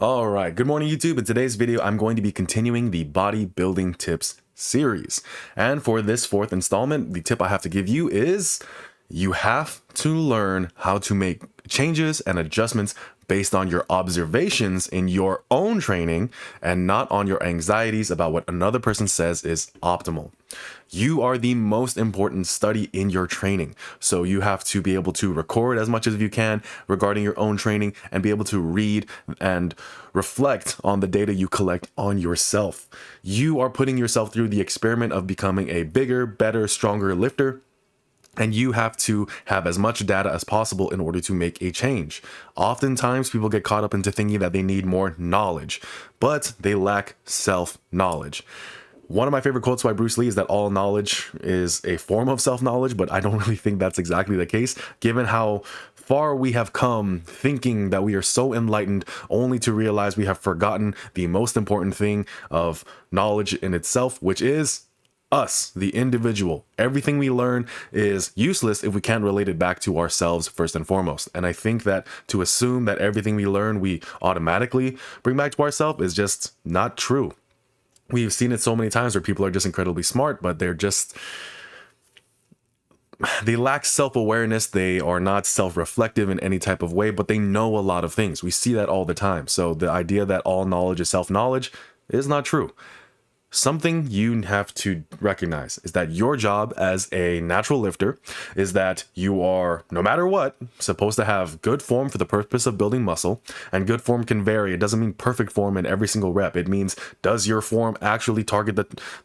All right, good morning YouTube. In today's video, I'm going to be continuing the bodybuilding tips series. And for this fourth installment, the tip I have to give you is you have to learn how to make changes and adjustments based on your observations in your own training and not on your anxieties about what another person says is optimal. You are the most important study in your training. So you have to be able to record as much as you can regarding your own training and be able to read and reflect on the data you collect on yourself. You are putting yourself through the experiment of becoming a bigger, better, stronger lifter. And you have to have as much data as possible in order to make a change. Oftentimes, people get caught up into thinking that they need more knowledge, but they lack self-knowledge. One of my favorite quotes by Bruce Lee is that all knowledge is a form of self-knowledge, but I don't really think that's exactly the case, given how far we have come thinking that we are so enlightened, only to realize we have forgotten the most important thing of knowledge in itself, which is us, the individual. Everything we learn is useless if we can't relate it back to ourselves first and foremost. And I think that to assume that everything we learn we automatically bring back to ourselves is just not true. We've seen it so many times where people are just incredibly smart, but they lack self-awareness. They are not self-reflective in any type of way, but they know a lot of things. We see that all the time. So the idea that all knowledge is self-knowledge is not true. Something you have to recognize is that your job as a natural lifter is that you are, no matter what, supposed to have good form for the purpose of building muscle. And good form can vary. It doesn't mean perfect form in every single rep. It means, does your form actually target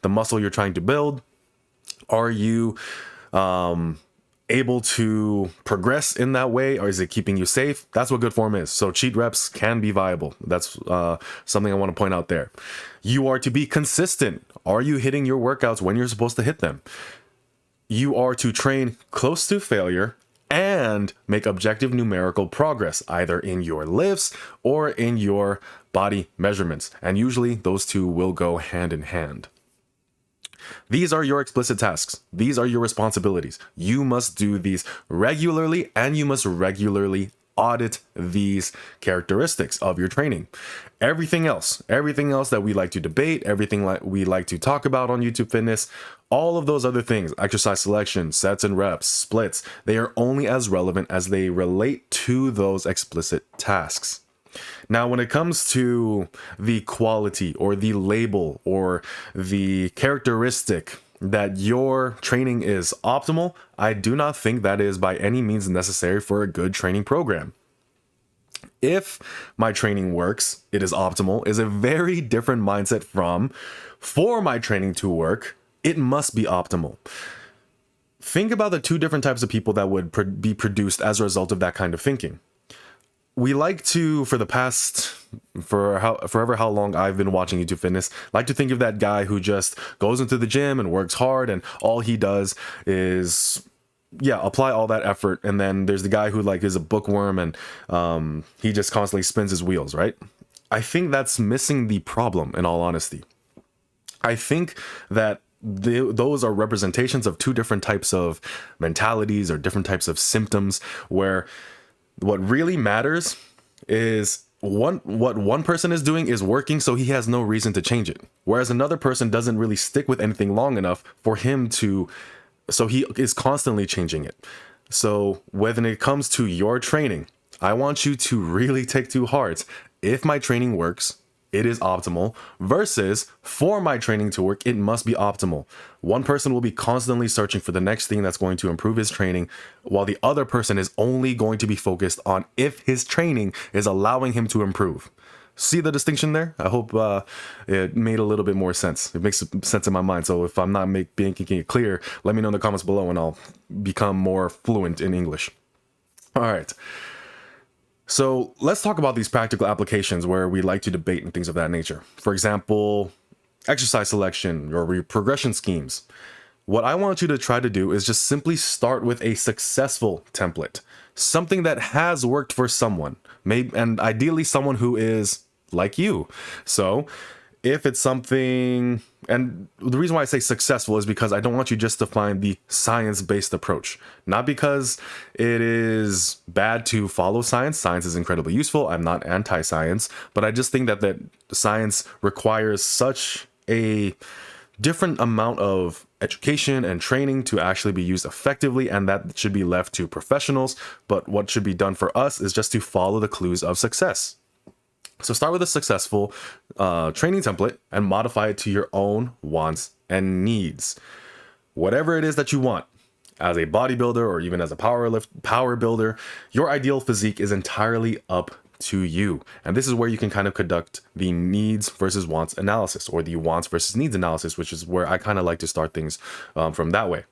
the muscle you're trying to build? Are you able to progress in that way, or is it keeping you safe? That's what good form is. So cheat reps can be viable. That's something I want to point out there. You are to be consistent. Are you hitting your workouts when you're supposed to hit them? You are to train close to failure and make objective numerical progress, either in your lifts or in your body measurements. And usually those two will go hand in hand. These are your explicit tasks. These are your responsibilities. You must do these regularly, and you must regularly audit these characteristics of your training. Everything else that we like to debate, everything we like to talk about on YouTube Fitness, all of those other things, exercise selection, sets and reps, splits, they are only as relevant as they relate to those explicit tasks. Now, when it comes to the quality or the label or the characteristic that your training is optimal, I do not think that is by any means necessary for a good training program. If my training works, it is optimal, is a very different mindset from, for my training to work, it must be optimal. Think about the two different types of people that would be produced as a result of that kind of thinking. We like to, forever how long I've been watching YouTube Fitness, like to think of that guy who just goes into the gym and works hard, and all he does is, apply all that effort. And then there's the guy who is a bookworm and he just constantly spins his wheels, right? I think that's missing the problem, in all honesty. I think that those are representations of two different types of mentalities or different types of symptoms, where what really matters is what one person is doing is working, so he has no reason to change it. Whereas another person doesn't really stick with anything long enough for him to, so he is constantly changing it. So when it comes to your training, I want you to really take to heart, if my training works, it is optimal, versus for my training to work, it must be optimal. One person will be constantly searching for the next thing that's going to improve his training, while the other person is only going to be focused on if his training is allowing him to improve. See the distinction there? I hope it made a little bit more sense. It makes sense in my mind. So if I'm not making it clear, let me know in the comments below and I'll become more fluent in English. All right. So let's talk about these practical applications where we like to debate and things of that nature. For example, exercise selection or progression schemes. What I want you to try to do is just simply start with a successful template, something that has worked for someone, maybe, and ideally someone who is like you. So If it's something, and the reason why I say successful is because I don't want you just to find the science-based approach. Not because it is bad to follow science. Science is incredibly useful. I'm not anti-science, but I just think that science requires such a different amount of education and training to actually be used effectively, and that should be left to professionals. But what should be done for us is just to follow the clues of success. So start with a successful training template and modify it to your own wants and needs. Whatever it is that you want. As a bodybuilder or even as a power builder, your ideal physique is entirely up to you. And this is where you can kind of conduct the needs versus wants analysis, or the wants versus needs analysis, which is where I kind of like to start things from that way.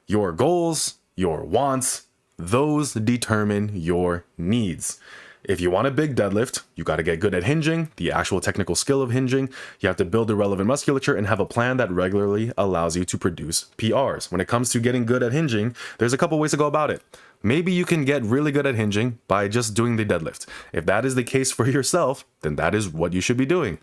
Your goals, your wants, those determine your needs. If you want a big deadlift, you got to get good at hinging, the actual technical skill of hinging. You have to build the relevant musculature and have a plan that regularly allows you to produce PRs. When it comes to getting good at hinging, there's a couple ways to go about it. Maybe you can get really good at hinging by just doing the deadlift. If that is the case for yourself, then that is what you should be doing.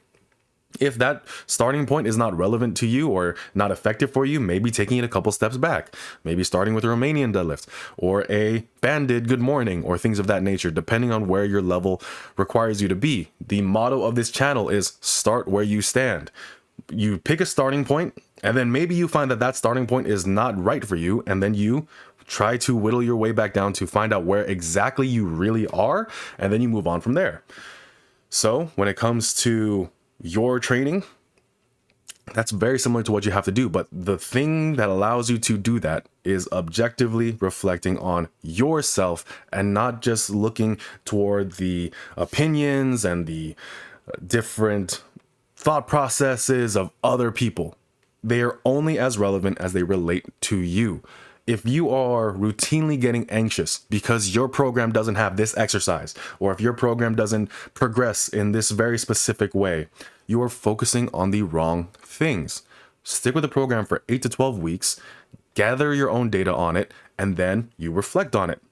If that starting point is not relevant to you or not effective for you, maybe taking it a couple steps back, maybe starting with a Romanian deadlift or a banded good morning or things of that nature, depending on where your level requires you to be. The motto of this channel is start where you stand. You pick a starting point, and then maybe you find that that starting point is not right for you, and then you try to whittle your way back down to find out where exactly you really are, and then you move on from there. So when it comes to your training, that's very similar to what you have to do, but the thing that allows you to do that is objectively reflecting on yourself and not just looking toward the opinions and the different thought processes of other people. They are only as relevant as they relate to you. If you are routinely getting anxious because your program doesn't have this exercise, or if your program doesn't progress in this very specific way, you are focusing on the wrong things. Stick with the program for 8 to 12 weeks, gather your own data on it, and then you reflect on it.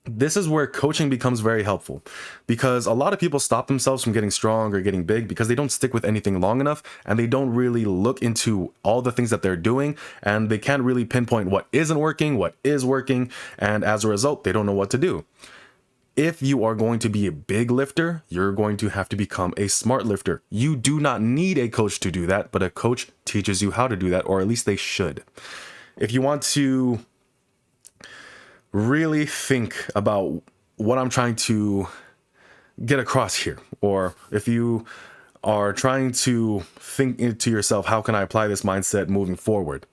This is where coaching becomes very helpful, because a lot of people stop themselves from getting strong or getting big because they don't stick with anything long enough, and they don't really look into all the things that they're doing, and they can't really pinpoint what isn't working, what is working, and as a result, they don't know what to do. If you are going to be a big lifter, you're going to have to become a smart lifter. You do not need a coach to do that, but a coach teaches you how to do that, or at least they should. If you want to really think about what I'm trying to get across here, or if you are trying to think into yourself, how can I apply this mindset moving forward?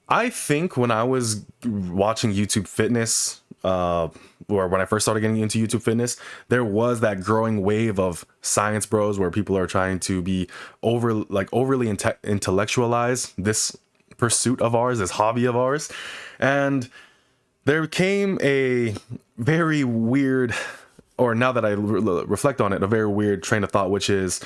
I think when I was watching YouTube fitness, or when I first started getting into YouTube fitness, there was that growing wave of science bros where people are trying to be overly intellectualize this pursuit of ours, this hobby of ours. And there came a very weird, or now that I reflect on it, a very weird train of thought, which is,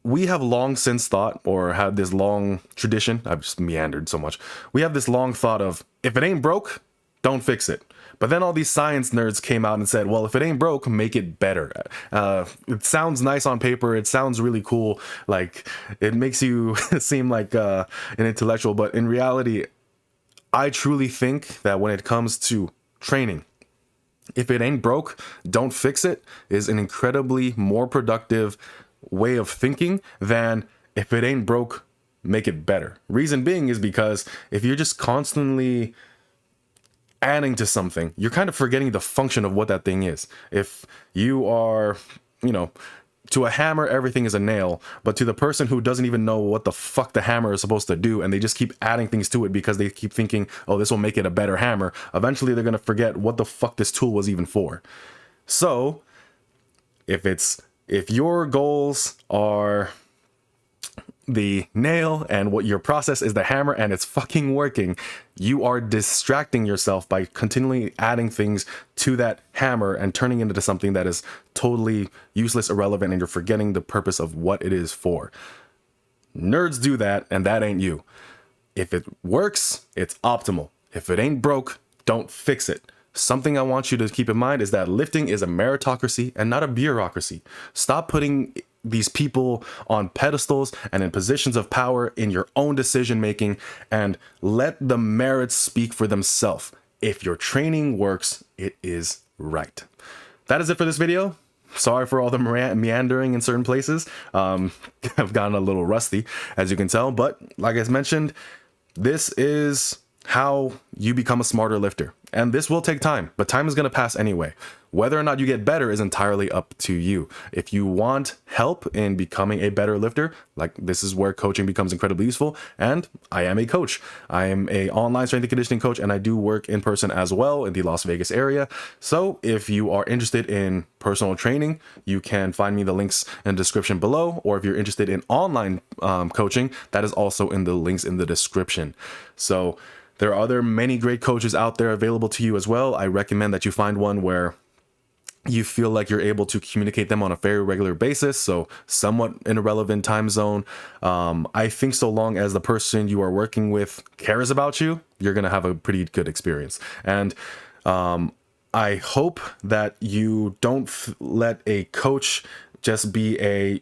we have long since thought, or had this long tradition, I've just meandered so much, we have this long thought of, if it ain't broke, don't fix it. But then all these science nerds came out and said, well, if it ain't broke, make it better. It sounds nice on paper. It sounds really cool. Like, it makes you seem like an intellectual. But in reality, I truly think that when it comes to training, if it ain't broke, don't fix it is an incredibly more productive way of thinking than if it ain't broke, make it better. Reason being is because if you're just constantly adding to something, you're kind of forgetting the function of what that thing is. If you are, to a hammer, everything is a nail, but to the person who doesn't even know what the fuck the hammer is supposed to do, and they just keep adding things to it because they keep thinking, oh, this will make it a better hammer, eventually they're going to forget what the fuck this tool was even for. So if your goals are the nail and what your process is the hammer and it's fucking working, you are distracting yourself by continually adding things to that hammer and turning it into something that is totally useless, irrelevant, and you're forgetting the purpose of what it is for. Nerds do that, and that ain't you. If it works, it's optimal. If it ain't broke, don't fix it. Something I want you to keep in mind is that lifting is a meritocracy and not a bureaucracy. Stop putting these people on pedestals and in positions of power in your own decision making, and let the merits speak for themselves. If your training works, it is right. That is it for this video. Sorry for all the meandering in certain places. I've gotten a little rusty, as you can tell, but like I mentioned, this is how you become a smarter lifter. And this will take time, but time is going to pass anyway. Whether or not you get better is entirely up to you. If you want help in becoming a better lifter, like, this is where coaching becomes incredibly useful. And I am a coach. I am an online strength and conditioning coach, and I do work in person as well in the Las Vegas area. So if you are interested in personal training, you can find me the links in the description below. Or if you're interested in online coaching, that is also in the links in the description. So there are many great coaches out there available to you as well. I recommend that you find one where you feel like you're able to communicate them on a very regular basis, so somewhat in a relevant time zone. I think so long as the person you are working with cares about you, you're going to have a pretty good experience. And I hope that you don't let a coach just be a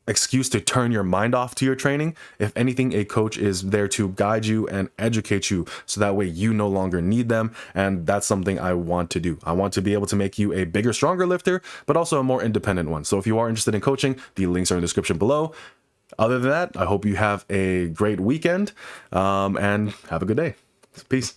excuse to turn your mind off to your training. If anything, a coach is there to guide you and educate you, so that way you no longer need them. And that's something I want to do. I want to be able to make you a bigger, stronger lifter, but also a more independent one. So if you are interested in coaching, the links are in the description below. Other than that, I hope you have a great weekend, and have a good day. Peace.